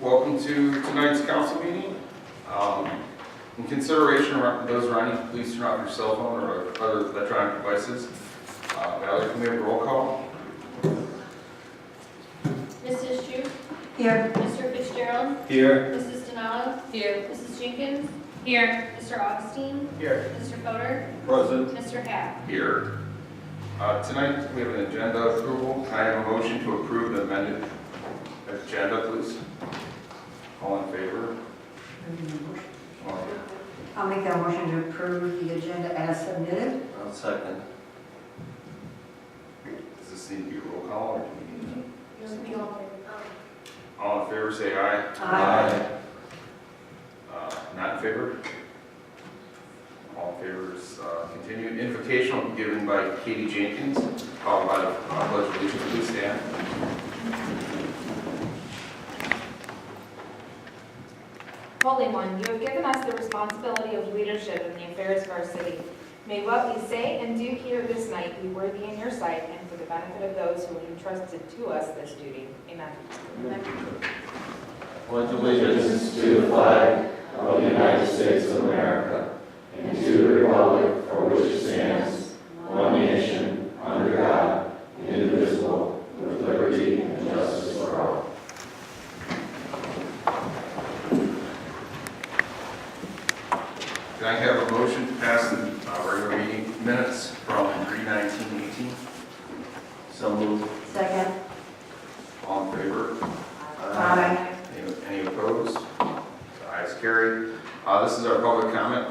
Welcome to tonight's council meeting. In consideration of those running, please turn off your cell phone or other electronic devices. Valerie, can we have a roll call? Mrs. Shu? Here. Mr. Fitzgerald? Here. Mrs. Denali? Here. Mrs. Jenkins? Here. Mr. Augustine? Here. Mr. Fodor? Present. Mr. Hack? Here. Tonight, we have an agenda approval. Can I have a motion to approve the amended agenda, please? All in favor? I'll make that motion to approve the agenda as submitted. I'll second. Does this need to be a roll call or do we need to? You'll be All in favor, say aye. Aye. Not in favor? All in favor is continued. Invocation will be given by Katie Jenkins, followed by the Pledge of Allegiance. Please stand. Holy One, you have given us the responsibility of leadership in the affairs of our city. May what we say and do here this night be worthy in your sight and for the benefit of those who have entrusted to us this duty. Amen. Pledge allegiance to the flag of the United States of America and to the republic for which it stands, one nation, under God, indivisible, with liberty and justice for all. Can I have a motion to pass the regular meeting minutes from 3/19/18? So moved. Second. All in favor? Aye. Any opposed? The ayes carry. This is our public comment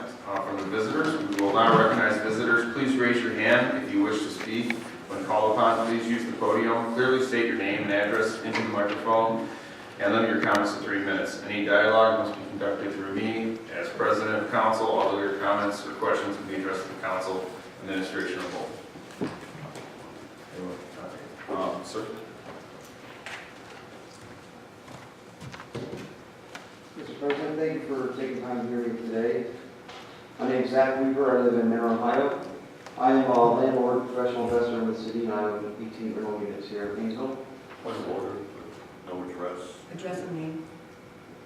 from the visitors. We will now recognize visitors. Please raise your hand if you wish to speak. When called upon, please use the podium. Clearly state your name and address into the microphone and limit your comments to 3 minutes. Any dialogue must be conducted through me as president of council. All other comments or questions will be addressed to the council administration of both. Sir? Mr. President, thank you for taking time to hear me today. My name is Zach Weaver. I live in Mentor, Ohio. I am a landlord, professional investor in the city, and I own 18 rental units here in Painesville. Point of order, no address. Address and name.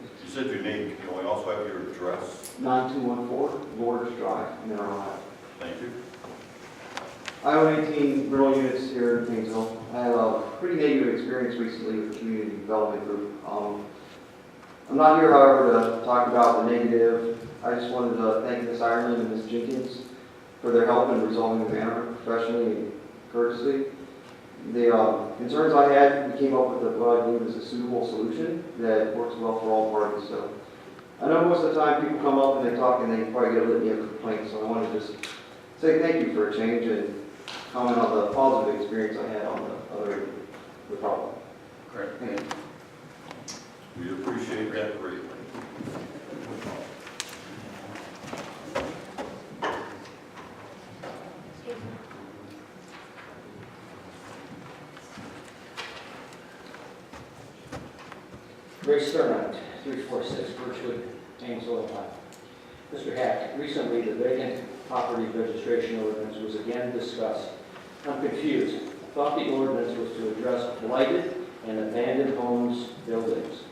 You said your name, can you also have your address? 9214 Lourdes Drive, Mentor, Ohio. Thank you. I own 18 rental units here in Painesville. I have a pretty negative experience recently with the community development group. I'm not here, however, to talk about the negative. I just wanted to thank Ms. Ireland and Ms. Jenkins for their help in resolving the matter professionally and courteously. The concerns I had, we came up with what I believe is a suitable solution that works well for all parties. So I know most of the time people come up and they talk and they probably get a litany of complaints. So I want to just say thank you for a change and comment on the positive experience I had on the other the problem. Great. Thank you. We appreciate that greatly. Ray Sternite, 346 Birchwood, Painesville, Ohio. Mr. Hack, recently the vacant property registration ordinance was again discussed. I'm confused. I thought the ordinance was to address blighted and abandoned homes, buildings.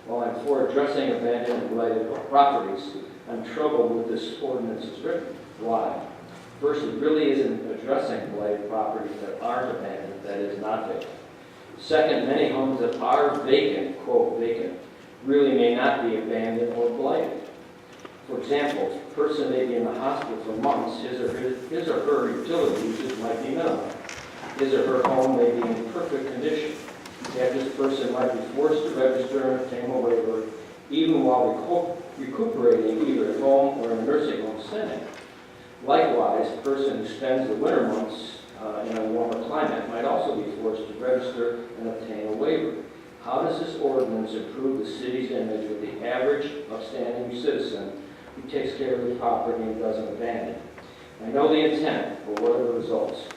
While I'm for addressing abandoned and blighted properties, I'm troubled with this ordinance is written. Why? First, it really isn't addressing blighted properties that aren't abandoned, that is not vacant. Second, many homes that are vacant, quote vacant, really may not be abandoned or blighted. For example, if a person may be in the hospital for months, his or her utility usage might be minimal. His or her home may be in perfect condition. Yet this person might be forced to register and obtain a waiver even while recuperating either at home or in a nursing home setting. Likewise, a person who spends the winter months in a warmer climate might also be forced to register and obtain a waiver. How does this ordinance improve the city's image with the average upstanding citizen who takes care of the property and doesn't abandon it? I know the intent, but what are the results?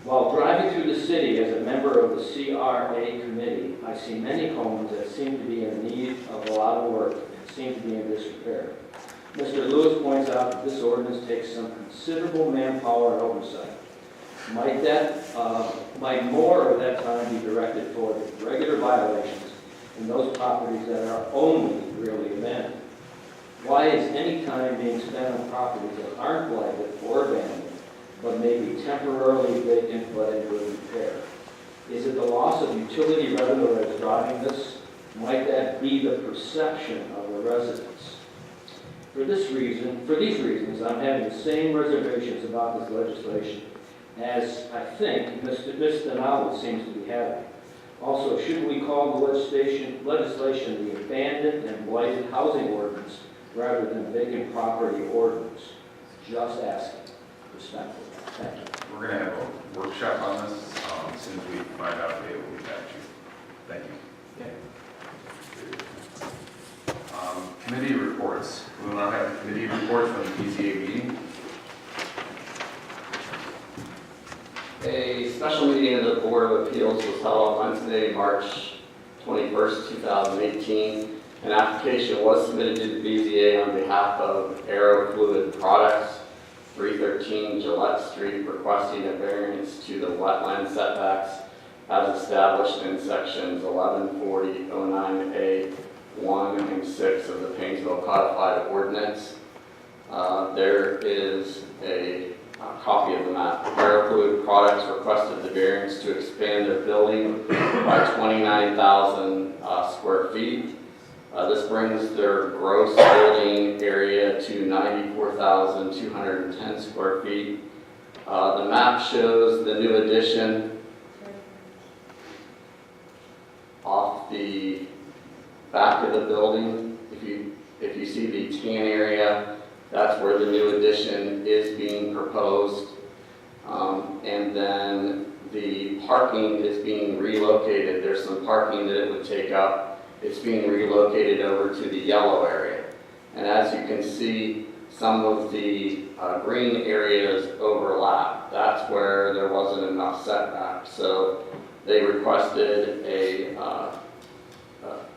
While driving through the city as a member of the CRA committee, I see many homes that seem to be in need of a lot of work and seem to be in disrepair. Mr. Lewis points out that this ordinance takes some considerable manpower and oversight. Might more of that time be directed toward regular violations and those properties that are only really abandoned? Why is any time being spent on properties that aren't blighted or abandoned, but may be temporarily vacant but in good repair? Is it the loss of utility revenue that is driving this? Might that be the perception of the residents? For these reasons, I'm having the same reservations about this legislation as I think Ms. Denali seems to be having. Also, should we call the legislation the abandoned and blighted housing ordinance rather than vacant property ordinance? Just asking, respectfully. Thank you. We're going to have a workshop on this. As soon as we find out, we will get back to you. Thank you. Committee reports. We will now have a committee report from the BZA meeting. A special meeting of the Board of Appeals was held on Wednesday, March 21st, 2018. An application was submitted to the BZA on behalf of Aero Fluid Products, 313 Gillette Street, requesting a variance to the wetland setbacks as established in sections 1140-09A 1 and 6 of the Painesville Codified Ordinance. There is a copy of the map. Aero Fluid Products requested the variance to expand their building by 29,000 square feet. This brings their gross building area to 94,210 square feet. The map shows the new addition off the back of the building. If you see the tan area, that's where the new addition is being proposed. And then the parking is being relocated. There's some parking that it would take up. It's being relocated over to the yellow area. And as you can see, some of the green areas overlap. That's where there wasn't enough setback. So they requested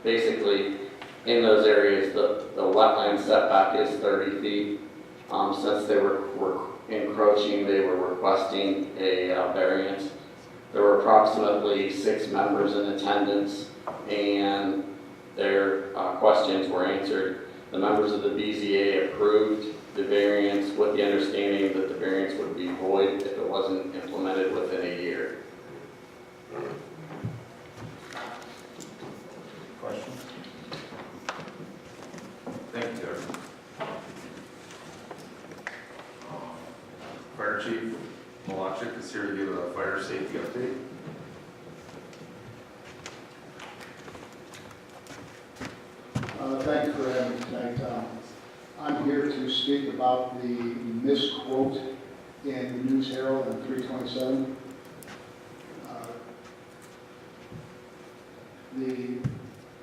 basically in those areas, the wetland setback is 30 feet. Since they were encroaching, they were requesting a variance. There were approximately 6 members in attendance, and their questions were answered. The members of the BZA approved the variance with the understanding that the variance would be void if it wasn't implemented within a year. Questions? Thank you, Derek. Fire Chief Malachik is here to give a fire safety update. Thank you for having me tonight. I'm here to speak about the misquote in the News Herald on 327. The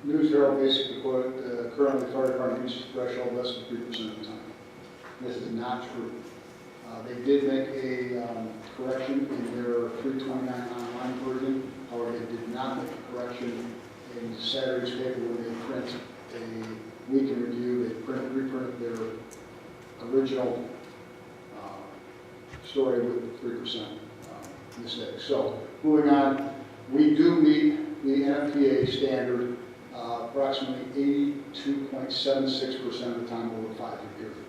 News Herald basically quoted, currently the fire department uses threshold less than 3% of the time. This is not true. They did make a correction in their 329 online version. However, they did not make a correction in Saturday's paper when they print a week in review. They reprinted their original story with the 3% mistake. So, moving on, we do meet the NFPA standard approximately 82.76% of the time over a 5-year period.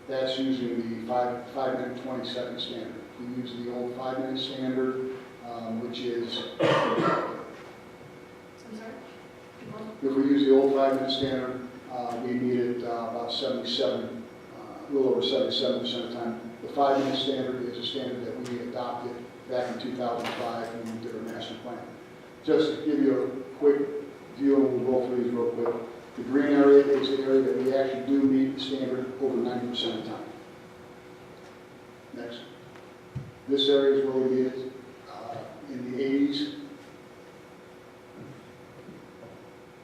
That's using the 5 minute 20 second standard. We use the old 5 minute standard, which is, if we use the old 5 minute standard, we meet it about 77, a little over 77% of the time. The 5 minute standard is a standard that we adopted back in 2005 when we did our master plan. Just to give you a quick view, and we'll go through these real quick. The green area is the area that we actually do meet the standard over 90% of the time. Next. This area is where we meet it in the 80s,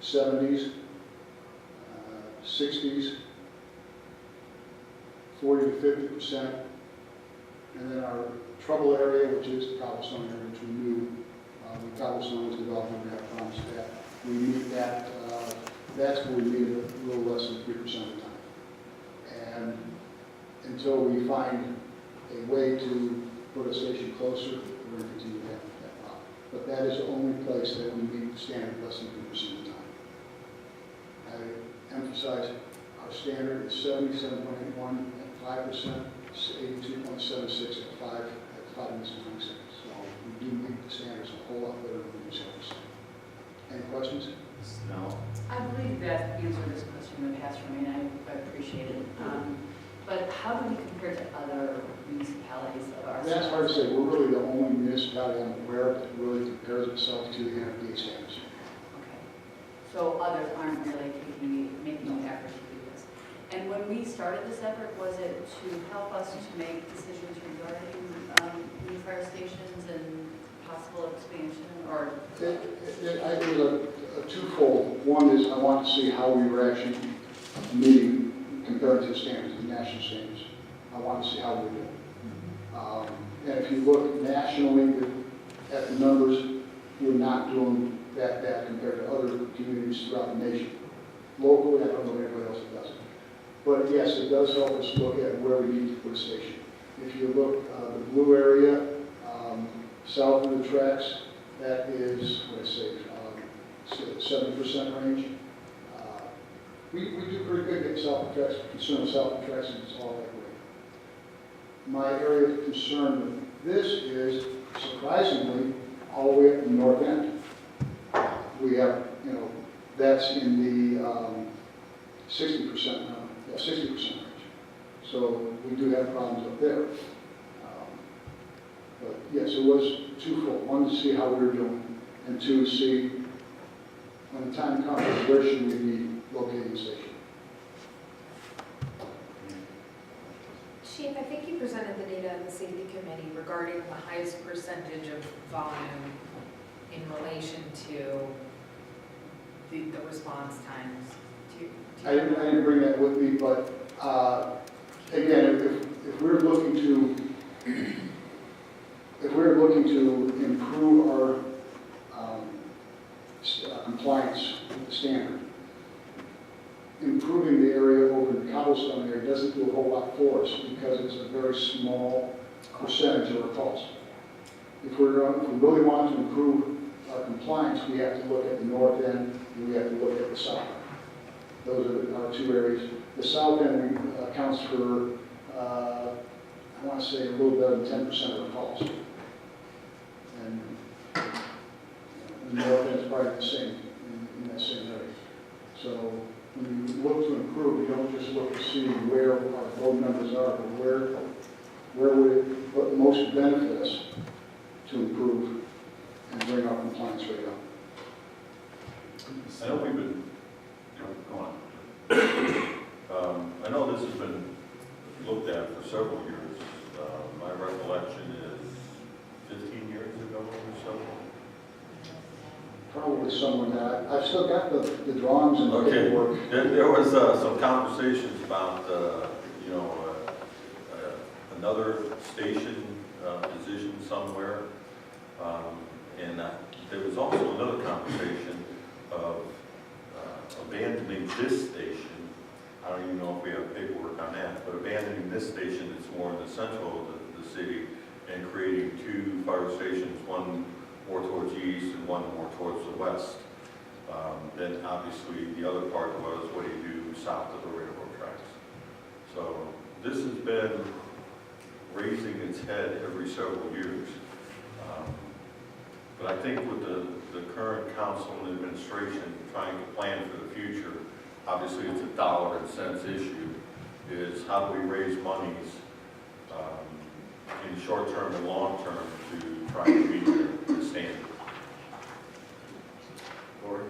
70s, 60s, 40 to 50%, and then our trouble area, which is the cobblestone area, which we knew when cobblestone was developed, we have promised that. We meet that, that's where we meet it a little less than 3% of the time. And until we find a way to put a station closer, we're going to continue to have that problem. but that is the only place that we meet the standard less than 2% of the time. I emphasize our standard is 77.81 at 5%, 82.76 at 5 minutes and 20 seconds. So we do meet the standards a whole lot better than these others. Any questions? No. I believe that answered this question in the past for me, and I appreciate it. But how do we compare to other municipalities of our size? That's hard to say. We're really the only municipality I'm aware of that really compares itself to the NFPA standards. Okay. So others aren't really making an effort to do this. And when we started this effort, was it to help us to make decisions regarding new fire stations and possible expansion, or? It was a twofold. One is I want to see how we were actually meeting compared to the standards, the national standards. I want to see how we're doing. And if you look nationally at the numbers, we're not doing that bad compared to other communities throughout the nation. Locally, I don't know anybody else that does it. But yes, it does help us look at where we need to put a station. If you look the blue area, south of the tracks, that is, what I say, 70% range. We do pretty good getting south of tracks, concern with south of tracks, and it's all that way. My area of concern with this is, surprisingly, all the way up the north end. We have, that's in the 60% range. So we do have problems up there. But yes, it was twofold. One, to see how we were doing, and two, to see when the time comes, where should we be locating the station. Chief, I think you presented the data in the safety committee regarding the highest percentage of volume in relation to the response times. I didn't bring that with me, but again, if we're looking to improve our compliance with the standard, improving the area over the cobblestone area doesn't do a whole lot for us because it's a very small percentage of our calls. If we really want to improve our compliance, we have to look at the north end and we have to look at the south end. Those are our two areas. The south end accounts for, I want to say, a little better than 10% of our calls. And the north end is probably the same in that same area. So when you look to improve, you don't just look to see where our phone numbers are, but where would it most benefit us to improve and bring our compliance rate up. I know we've been, go on. I know this has been looked at for several years. My recollection is 15 years ago or so. Probably someone that, I've still got the drawings and the Okay. paperwork. There was some conversations about, another station position somewhere. And there was also another conversation of abandoning this station. I don't even know if we have paperwork on that, but abandoning this station that's more in the central of the city and creating two fire stations, one more towards the east and one more towards the west. Then obviously the other part was what do you do south of the railroad tracks. So this has been raising its head every several years. But I think with the current council and administration trying to plan for the future, obviously it's a dollar and cents issue, is how do we raise monies in short term and long term to try to meet the standard. Lori?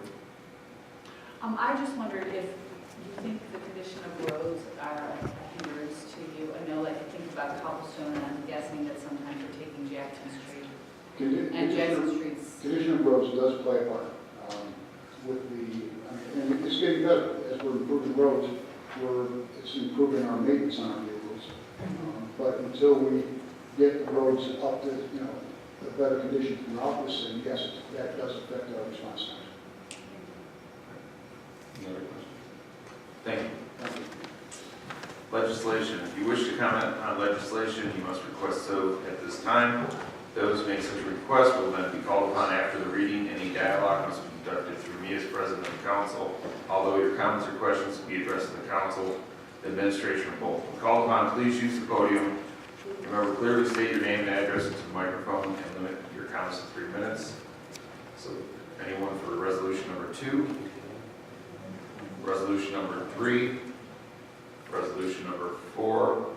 I just wondered if you think the condition of roads are a hindrance to you. I know, like, you think about cobblestone, and I'm guessing that sometimes you're taking Jackson Street. And Jackson Street's. Condition of roads does play a part and it's getting better as we're improving roads. It's improving our maintenance on our vehicles. But until we get the roads up to a better condition throughout the city, yes, that does affect our response time. Another question? Thank you. Legislation. If you wish to comment on legislation, you must request so at this time. Those who make such a request will then be called upon after the reading. Any dialogue must be conducted through me as president of the council. Although your comments or questions can be addressed to the council, the administration, or both. When called upon, please use the podium. Remember, clearly state your name and address into the microphone and limit your comments to 3 minutes. So, anyone for resolution number 2? Resolution number 3? Resolution number 4?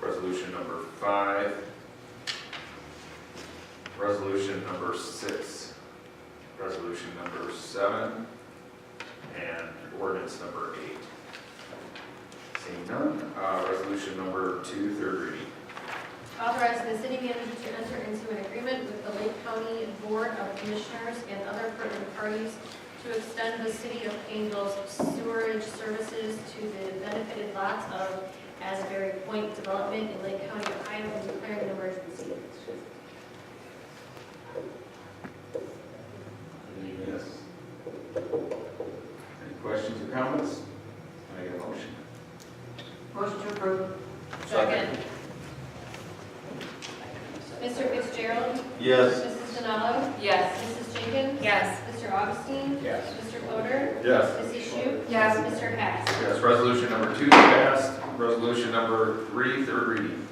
Resolution number 5? Resolution number 6? Resolution number 7? And ordinance number 8? Seeing none, resolution number 2, third reading. Authorizing the city manager to enter into an agreement with the Lake County Board of Commissioners and other pertinent parties to extend the city of Painesville's sewerage services to the benefited lots of Asbury Point Development in Lake County, Ohio, and declaring an emergency. Yes. Any questions or comments? Can I get a motion? Motion to approve. Second. Mr. Fitzgerald. Yes. Mrs. Denalo. Yes. Mrs. Jenkins. Yes. Mr. Augustine. Yes. Mr. Fodor. Yes. Mrs. Shute. Yes. Mr. Hess. Yes, resolution number 2 is passed. Resolution number 3, third reading.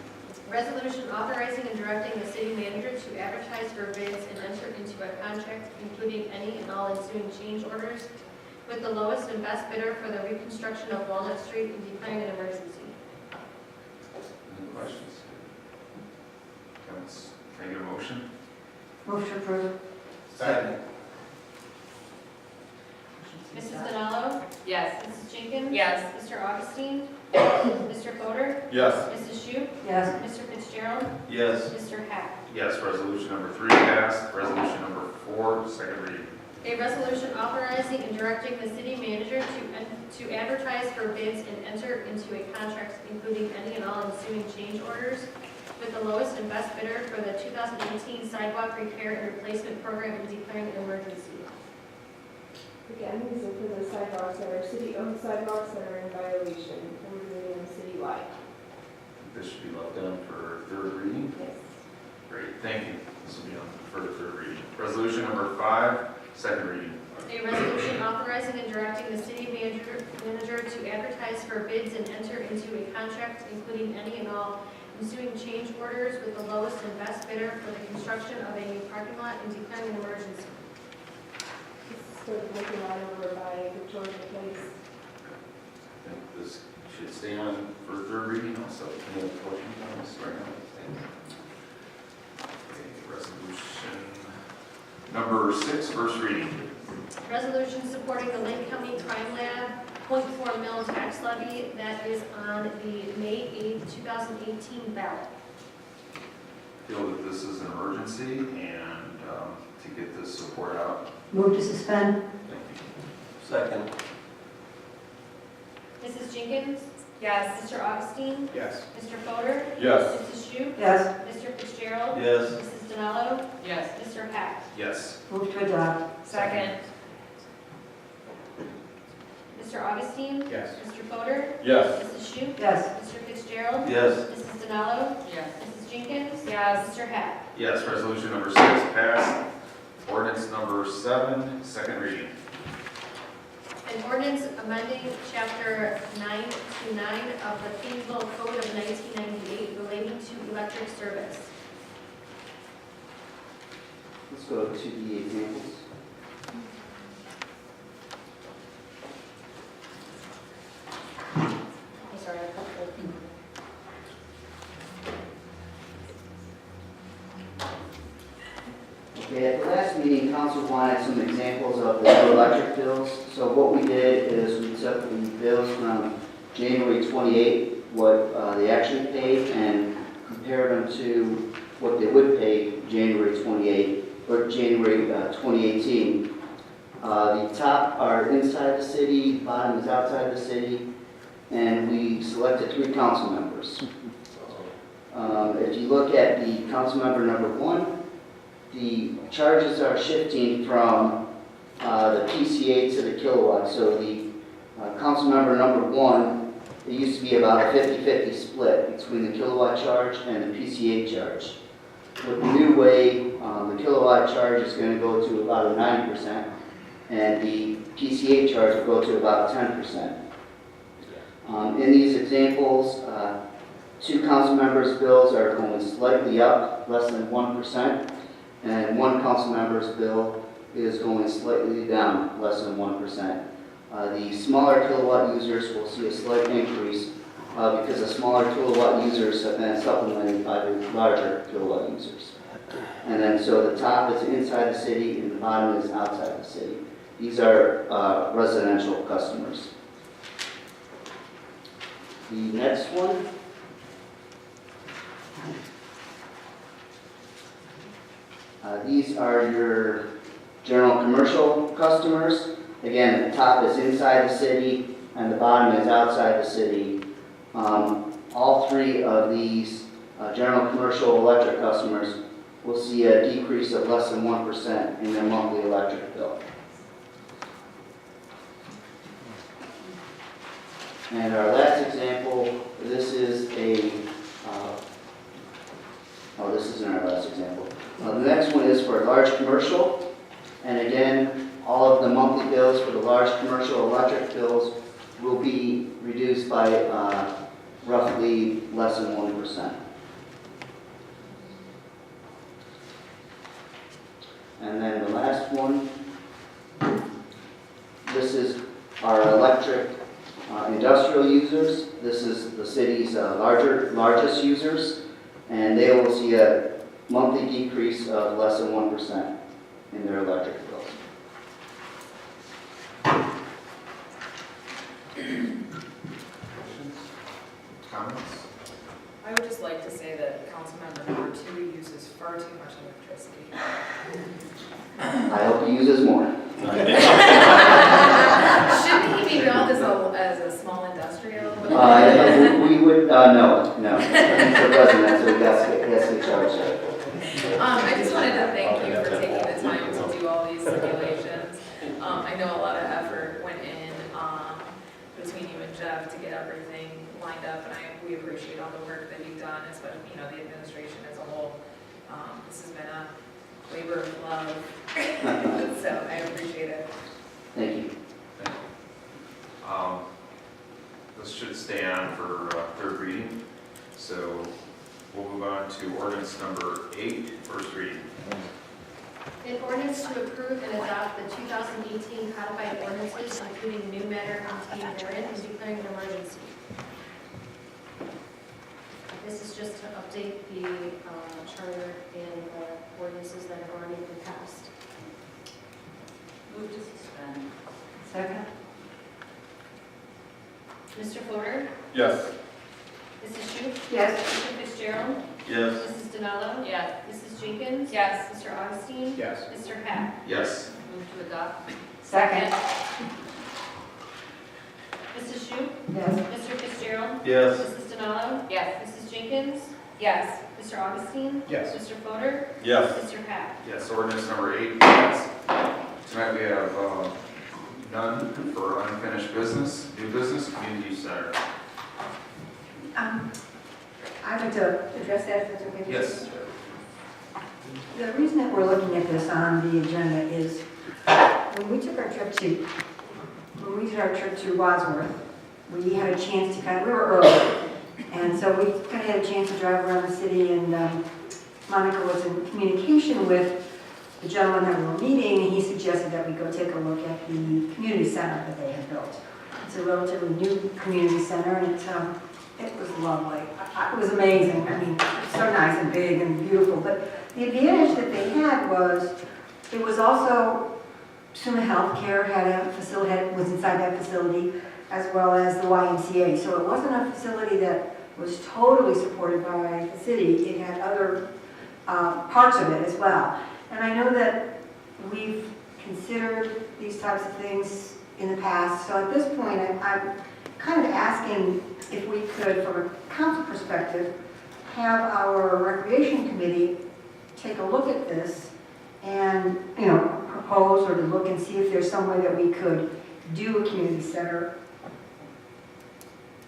Resolution authorizing and directing the city manager to advertise for bids and enter into a contract, including any and all ensuing change orders, with the lowest and best bidder for the reconstruction of Walnut Street and declaring an emergency. Any questions? Comments? Can I get a motion? Motion to approve. Second. Mrs. Denalo. Yes. Mrs. Jenkins. Yes. Mr. Augustine. Mr. Fodor. Yes. Mrs. Shute. Yes. Mr. Fitzgerald. Yes. Mr. Hack. Yes, resolution number 3 passed. Resolution number 4, second reading. A resolution authorizing and directing the city manager to advertise for bids and enter into a contract, including any and all ensuing change orders, with the lowest and best bidder for the 2018 sidewalk repair and replacement program and declaring an emergency. Again, these are for the sidewalks that are city-owned sidewalks that are in violation, and we're doing them citywide. This should be left down for third reading. Yes. Great, thank you. This will be on for third reading. Resolution number 5, second reading. A resolution authorizing and directing the city manager to advertise for bids and enter into a contract, including any and all ensuing change orders, with the lowest and best bidder for the construction of a new parking lot and declaring an emergency. This is for the parking lot over by Victoria Place. I think this should stay on for third reading also. Any other questions on this right now? Okay, resolution number 6, first reading. Resolution supporting the Lake County Crime Lab 0.4 mil tax levy that is on the May 8, 2018 ballot. Feel that this is an emergency and to get this support out. Move to suspend. Thank you. Second. Mrs. Jenkins? Yes. Mr. Augustine? Yes. Mr. Fodor? Yes. Mrs. Shute? Yes. Mr. Fitzgerald? Yes. Mrs. Denalo? Yes. Mr. Hack? Yes. Move to adopt. Second. Mr. Augustine? Yes. Mr. Fodor? Yes. Mrs. Shute? Yes. Mr. Fitzgerald? Yes. Mrs. Denalo? Yes. Mrs. Jenkins? Yes. Mr. Hack? Yes, resolution number 6 passed. Ordinance number 7, second reading. An ordinance amending Chapter 929 of the Painesville Code of 1998 relating to electric service. Let's go to the examples. I'm sorry, I cut the- Okay, at the last meeting, council wanted some examples of the new electric bills. So what we did is we took the bills from January 28, what they actually paid, and compared them to what they would pay January 28, or January 2018. The top are inside the city, bottom is outside the city, and we selected 3 council members. If you look at the council member number 1, the charges are shifting from the PCA to the kilowatt. So the council member number 1, it used to be about a 50-50 split between the kilowatt charge and the PCA charge. With the new way, the kilowatt charge is going to go to about a 90%, and the PCA charge will go to about 10%. In these examples, 2 council members' bills are going slightly up, less than 1%, and 1 council member's bill is going slightly down, less than 1%. The smaller kilowatt users will see a slight increase because the smaller kilowatt users have been supplemented by the larger kilowatt users. And then so the top is inside the city and the bottom is outside the city. These are residential customers. The next one. These are your general commercial customers. Again, the top is inside the city and the bottom is outside the city. All 3 of these general commercial electric customers will see a decrease of less than 1% in their monthly electric bill. And our last example, this is a, this isn't our last example. The next one is for large commercial. And again, all of the monthly bills for the large commercial electric bills will be reduced by roughly less than 1%. And then the last one, this is our electric industrial users. This is the city's largest users, and they will see a monthly decrease of less than 1% in their electric bills. Comments? I would just like to say that Councilmember number 2 uses far too much electricity. I hope he uses more. Shouldn't he be billed as a small industrial? We would, no. He's a resident, so he has to charge it. I just wanted to thank you for taking the time to do all these simulations. I know a lot of effort went in between you and Jeff to get everything lined up, and we appreciate all the work that you've done, especially the administration as a whole. This has been a labor of love, so I appreciate it. Thank you. This should stay on for 3rd reading. So we'll move on to ordinance number 8, first reading. An ordinance to approve and adopt the 2018 codified ordinances, including new matter contained therein, and declaring an emergency. This is just to update the charter and the ordinances that have already been passed. Move to suspend. Second? Mr. Fodor? Yes. Mrs. Shute? Yes. Mr. Fitzgerald? Yes. Mrs. Denalo? Yes. Mrs. Jenkins? Yes. Mr. Augustine? Yes. Mr. Hack? Yes. Move to adopt. Second? Mrs. Shute? Yes. Mr. Fitzgerald? Yes. Mrs. Denalo? Yes. Mrs. Jenkins? Yes. Mr. Augustine? Yes. Mr. Fodor? Yes. Mr. Hack? Yes, ordinance number 8 passed. Tonight we have none for unfinished business. New business, community center. I'd like to address that, if that's okay. Yes. The reason that we're looking at this on the agenda is when we did our trip to Wadsworth, we had a chance to we were early, and so we kind of had a chance to drive around the city, and Monica was in communication with the gentleman that we were meeting, and he suggested that we go take a look at the community center that they had built. It's a relatively new community center, and it was lovely. It was amazing. I mean, so nice and big and beautiful. But the advantage that they had was it was also Suma Healthcare had a facility, was inside that facility, as well as the YMCA. So it wasn't a facility that was totally supported by the city. It had other parts of it as well. And I know that we've considered these types of things in the past. So at this point, I'm kind of asking if we could, from a council perspective, have our recreation committee take a look at this and, propose or to look and see if there's some way that we could do a community center.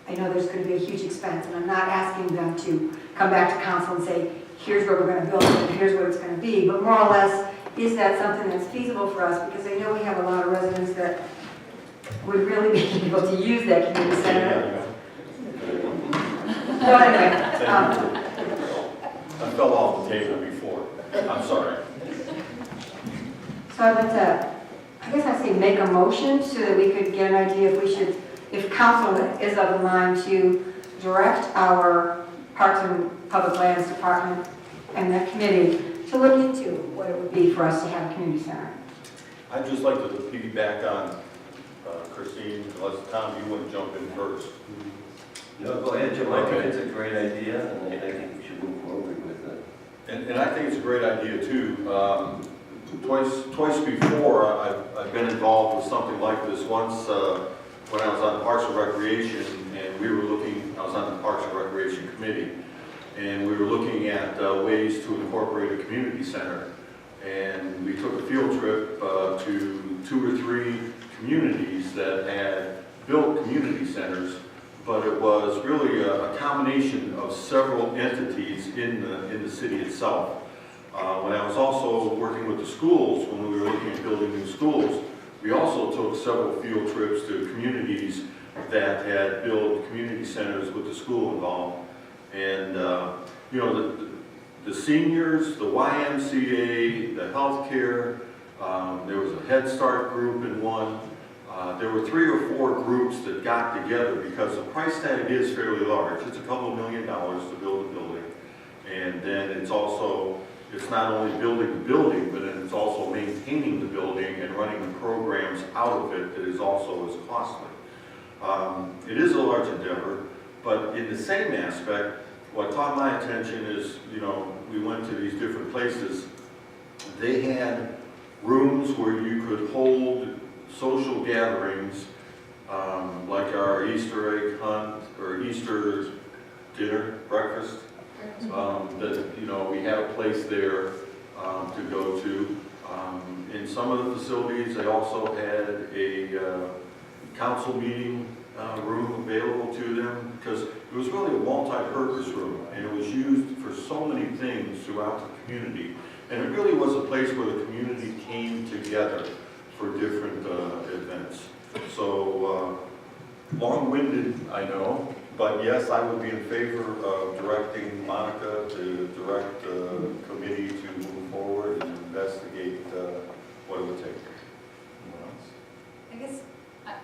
I know there's going to be a huge expense, and I'm not asking them to come back to council and say, here's where we're gonna build it, and here's what it's gonna be, but more or less, is that something that's feasible for us? Because I know we have a lot of residents that would really be able to use that community center. So anyway, I fell off the table before. I'm sorry. so I'd like to, I guess I'd say make a motion so that we could get an idea if we should, if council is of the mind to direct our Parks and Public Lands Department and that committee to look into what it would be for us to have a community center. I'd just like to piggyback on Christine, unless Tom, you want to jump in first. No, go ahead, Jim. I think Okay. it's a great idea, and I think we should move forward with it. And I think it's a great idea too. Twice before, I've been involved with something like this. Once when I was on Parks and Recreation, and we were looking, I was on the Parks and Recreation Committee, and we were looking at ways to incorporate a community center. And we took a field trip to 2 or 3 communities that had built community centers, but it was really a combination of several entities in the city itself. When I was also working with the schools, when we were looking at building new schools, we also took several field trips to communities that had built community centers with the school involved. And, you know, the seniors, the YMCA, the healthcare, there was a Head Start group in one. There were 3 or 4 groups that got together because the price tag is fairly large. It's a couple $1 million to build a building. And then it's also, it's not only building the building, but then it's also maintaining the building and running the programs out of it that is also as costly. It is a large endeavor, but in the same aspect, what caught my attention is, you know, we went to these different places. They had rooms where you could hold social gatherings, like our Easter egg hunt or Easter dinner, breakfast. That, you know, we had a place there to go to. In some of the facilities, they also had a council meeting room available to them, because it was really a multi-purpose room, and it was used for so many things throughout the community. And it really was a place where the community came together for different events. So, long-winded, I know, but yes, I would be in favor of directing Monica to direct the committee to move forward and investigate what it would take. Anyone else? I guess,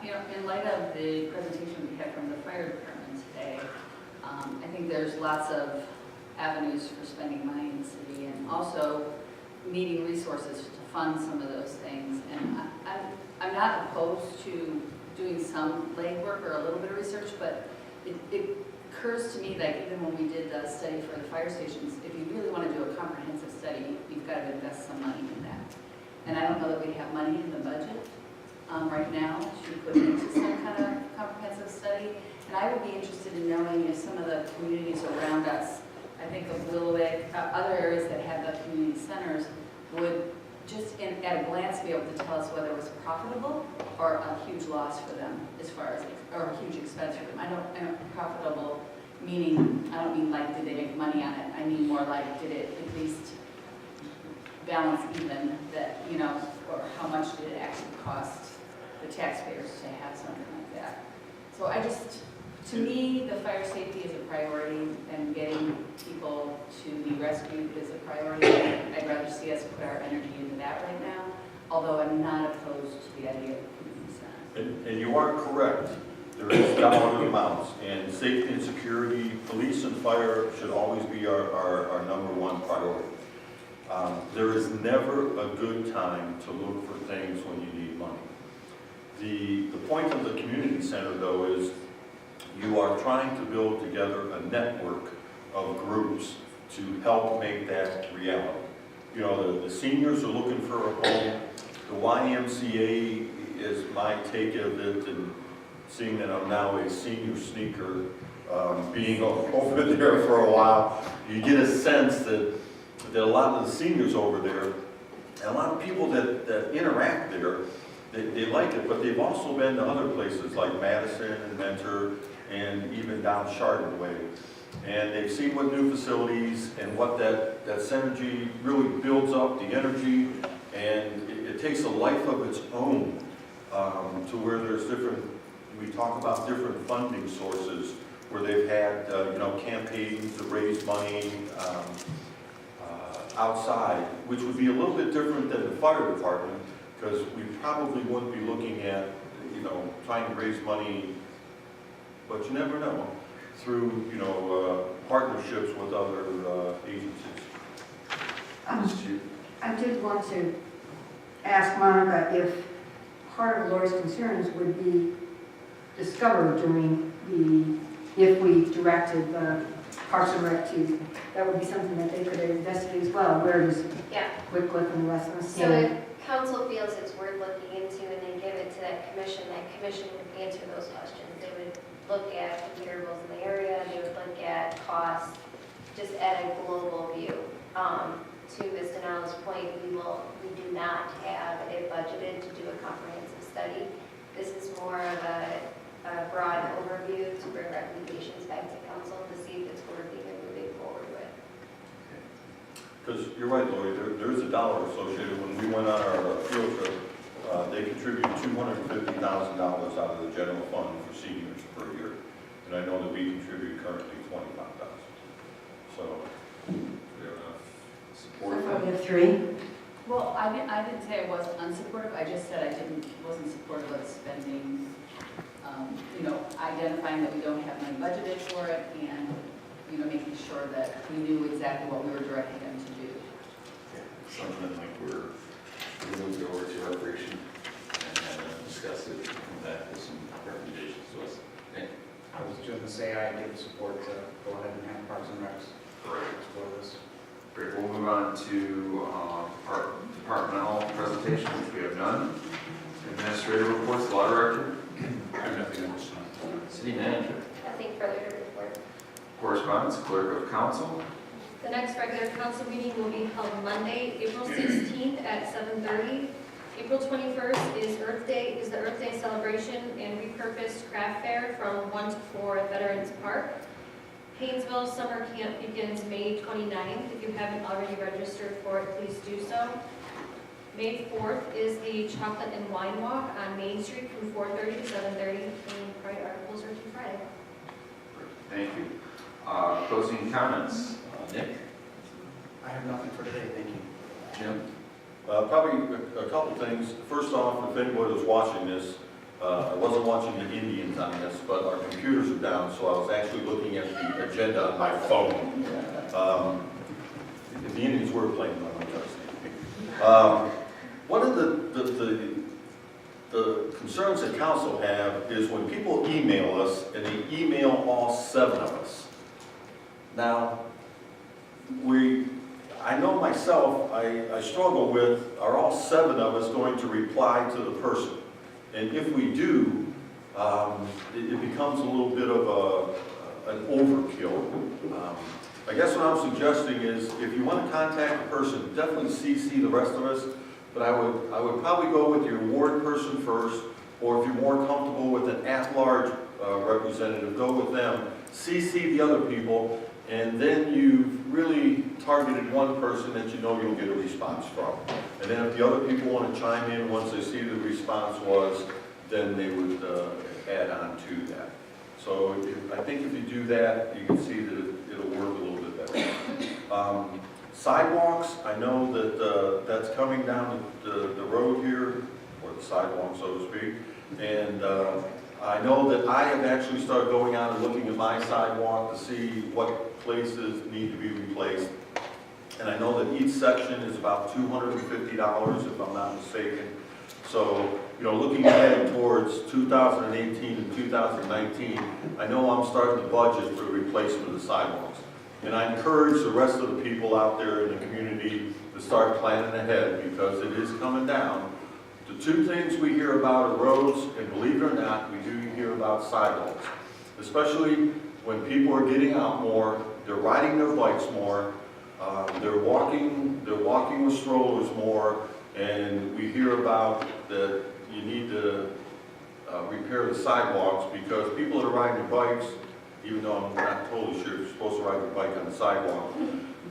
you know, in light of the presentation we had from the fire department today, I think there's lots of avenues for spending money in the city, and also needing resources to fund some of those things. And I'm not opposed to doing some legwork or a little bit of research, but it occurs to me that even when we did the study for the fire stations, if you really want to do a comprehensive study, you've got to invest some money in that. And I don't know that we have money in the budget right now to put into some kind of comprehensive study. And I would be interested in knowing if some of the communities around us, I think of Willowwick, other areas that have the community centers, would just at a glance be able to tell us whether it was profitable or a huge loss for them, as far as, or a huge expense for them. I don't profitable meaning, I don't mean like did they make money on it. I mean more like did it at least balance even, that, you know, or how much did it actually cost the taxpayers to have something like that. So I just, to me, the fire safety is a priority, and getting people to be rescued is a priority. I'd rather see us put our energy into that right now, although I'm not opposed to the idea of community centers. And you are correct. There is dollar amounts, and safety and security, police and fire should always be our #1 priority. There is never a good time to look for things when you need money. The point of the community center, though, is you are trying to build together a network of groups to help make that reality. You know, the seniors are looking for a home. The YMCA is my take of it, and seeing that I'm now a senior sneaker, being over there for a while, you get a sense that a lot of the seniors over there, and a lot of people that interact there, they like it, but they've also been to other places like Madison and Mentor, and even down Chardon Way. And they've seen what new facilities and what that synergy really builds up, the energy, and it takes a life of its own to where there's different, we talk about different funding sources where they've had, campaigns to raise money outside, which would be a little bit different than the fire department, because we probably wouldn't be looking at, trying to raise money, but you never know, through, partnerships with other agencies. I did want to ask Monica if part of Lori's concerns would be discovered during if we directed the Parks and Rec to, that would be something that they could investigate as well. Where does Yeah. Wycliffe and the rest of us So stand? if council feels it's worth looking into and then give it to that commission would answer those questions. They would look at comparables in the area, they would look at costs, just at a global view. To Ms. Denali's point, we do not have it budgeted to do a comprehensive study. This is more of a broad overview to bring recommendations back to council to see if it's worthy of moving forward with. Because you're right, Lori, there is a dollar associated. When we went on our field trip, they contributed $250,000 out of the general fund for seniors per year. And I know that we contribute currently $25,000. So, we have enough So support. far we have 3. Well, I didn't say I wasn't unsupportive, I just said I wasn't supportive of spending, identifying that we don't have money budgeted for it, and, making sure that we knew exactly what we were directing them to do. Something like we're moved over to recreation and discuss it, come back with some recommendations to us. I was just going to say I give support to go ahead and have Parks and Recs explore this. Great, we'll move on to our departmental presentation, which we have none. Administrative reports, law director. I have nothing else. City manager. Nothing further to report. Correspondence, clerk of council. The next regular council meeting will be held Monday, April 16th at 7:30. April 21st is the Earth Day celebration and repurposed craft fair from 1 to 4 at Veterans Park. Painesville Summer Camp begins May 29th. If you haven't already registered for it, please do so. May 4th is the Chocolate and Wine Walk on Main Street from 4:30 to 7:30, and Pride articles are due Friday. Thank you. Closing comments. Nick? I have nothing for today, thank you. Jim? Probably a couple things. First off, if anybody was watching this, I wasn't watching the Indians on this, but our computers are down, so I was actually looking at the agenda on my phone. The Indians were playing on my touchscreen. One of the concerns that council have is when people email us, and they email all 7 of us. Now, I know myself, I struggle with, are all 7 of us going to reply to the person? And if we do, it becomes a little bit of an overkill. I guess what I'm suggesting is, if you want to contact a person, definitely CC the rest of us, but I would probably go with your ward person first, or if you're more comfortable with an at-large representative, go with them, CC the other people, and then you've really targeted one person that you know you'll get a response from. And then if the other people want to chime in, once they see the response was, then they would add on to that. So I think if you do that, you can see that it'll work a little bit better. Sidewalks, I know that that's coming down the road here, or the sidewalk, so to speak. And I know that I have actually started going out and looking at my sidewalk to see what places need to be replaced. And I know that each section is about $250, if I'm not mistaken. So, looking ahead towards 2018 and 2019, I know I'm starting to budget for the replacement of the sidewalks. And I encourage the rest of the people out there in the community to start planning ahead, because it is coming down. The 2 things we hear about are roads, and believe it or not, we do hear about sidewalks. Especially when people are getting out more, they're riding their bikes more, they're walking with strollers more, and we hear about that you need to repair the sidewalks, because people that are riding their bikes even though I'm not totally sure you're supposed to ride your bike on the sidewalk,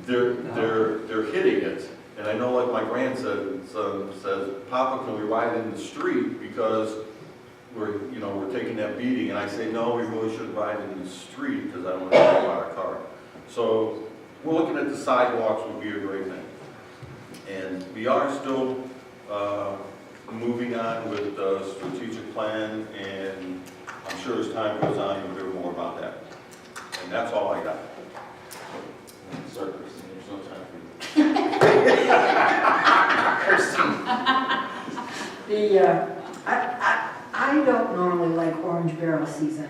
they're hitting it. And I know, like my grandson says, Papa, can we ride in the street because we're taking that beating? And I say, no, we really shouldn't ride in the street because I don't want to go out of car. So we're looking at the sidewalks would be a great thing. And we are still moving on with the strategic plan, and I'm sure as time goes on, you'll hear more about that. And that's all I got. Sorry, Christine, there's no time for you. Christine. I don't normally like orange barrel season.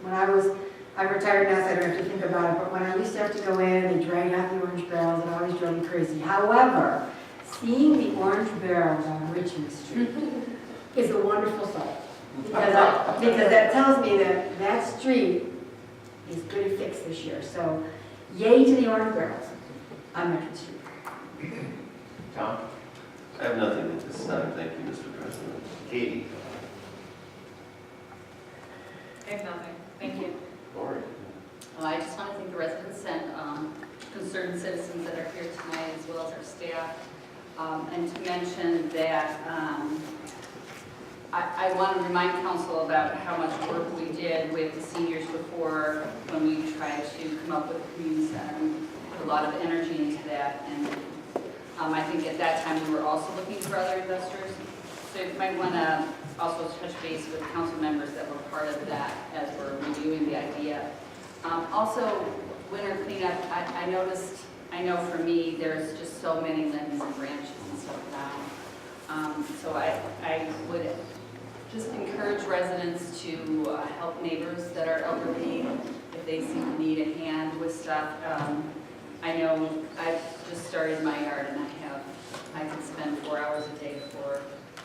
When I'm retired now, so I don't have to think about it, but when I used to have to go in and drag out the orange barrels, it always drove me crazy. However, seeing the orange barrels on Richmond Street is a wonderful sight. Because that tells me that that street is good and fixed this year. So yay to the orange barrels on Richmond Street. Tom? I have nothing at this time, thank you, Mr. President. Katie? I have nothing. Thank you. Lori? I just want to thank the residents and concerned citizens that are here tonight, as well as our staff. And to mention that I want to remind council about how much work we did with the seniors before, when we tried to come up with a community center. We put a lot of energy into that, and I think at that time we were also looking for other investors. So you might want to also touch base with council members that were part of that as we're reviewing the idea. Also, winter cleanup, I noticed, I know for me, there's just so many limbs and branches and stuff down. So I would just encourage residents to help neighbors that are elderly if they seem to need a hand with stuff. I know I've just started my yard and I can spend 4 hours a day for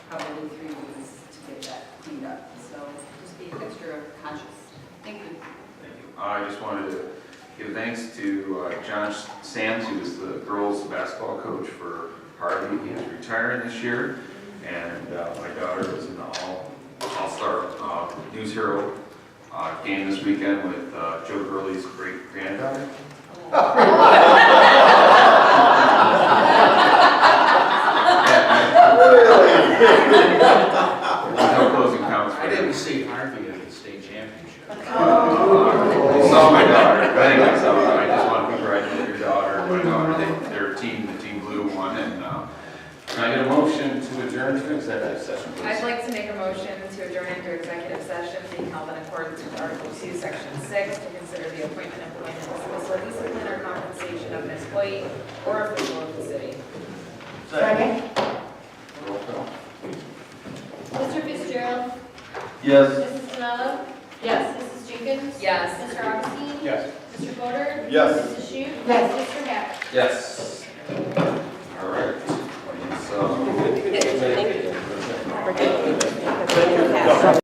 probably 3 weeks to get that cleaned up. So just be extra conscious. Thank you. Thank you. I just wanted to give thanks to John Sands, who's the girls basketball coach for Harvey. He is retiring this year. And my daughter was in the All-Star News Hero game this weekend with Joe Gurley's great-granddaughter. No closing comments. I didn't see Harvey at the state championship. I saw my daughter. I just want to congratulate your daughter. My daughter, their team, the Team Blue won. And can I get a motion to adjourn to executive session, please? I'd like to make a motion to adjourn into executive session being held in accordance with Article 2, Section 6, to consider the appointment, employment, dismissal, discipline, or compensation of an employee or official of the city. Second? Roll call. Mr. Fitzgerald? Yes. Mrs. Canalo? Yes. Mrs. Jenkins? Yes. Mr. Augustine? Yes. Mr. Fodor? Yes. Mrs. Shute? Yes. Mr. Hack? Yes.